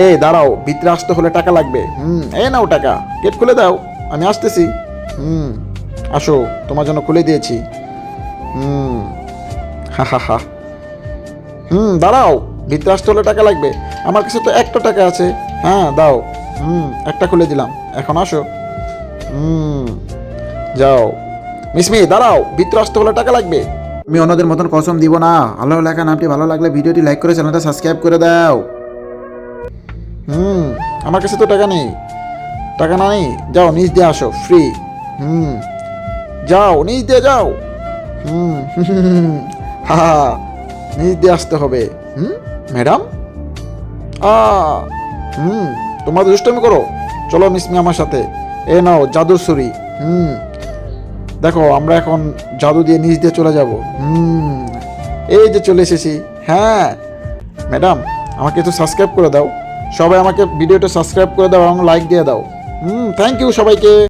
এই দাঁড়াও, ভিতরে আসতে হলে টাকা লাগবে। এই নাও টাকা, গেট খুলে দাও, আমি আসতেছি। আসো, তোমার জন্য খুলে দিয়েছি। হা হা হা। দাঁড়াও, ভিতরে আসতে হলে টাকা লাগবে। আমার কাছে তো একটা টাকা আছে। হ্যাঁ দাও। একটা খুলে দিলাম, এখন আসো। যাও। মিসমি দাঁড়াও, ভিতরে আসতে হলে টাকা লাগবে। আমি অন্যদের মতন কসম দিব না। আল্লাহ লেখা নামটি ভালো লাগলে ভিডিওটি লাইক করে চ্যানেলটা সাবস্ক্রাইব করে দাও। আমার কাছে তো টাকা নেই। টাকা না নেই, যাও নিচ দিয়ে আসো, ফ্রি। যাও নিচ দিয়ে যাও। হা হা, নিচ দিয়ে আসতে হবে। ম্যাডাম। তোমরা দুষ্টামি করো। চলো মিসমি আমার সাথে। এ নাও জাদুর ছুরি। দেখো, আমরা এখন জাদু দিয়ে নিচ দিয়ে চলে যাব। এই যে চলে এসেছি। হ্যাঁ ম্যাডাম, আমাকে একটু সাবস্ক্রাইব করে দাও। সবাই আমাকে ভিডিওটা সাবস্ক্রাইব করে দাও এবং লাইক দিয়ে দাও। থ্যাংক ইউ সবাইকে।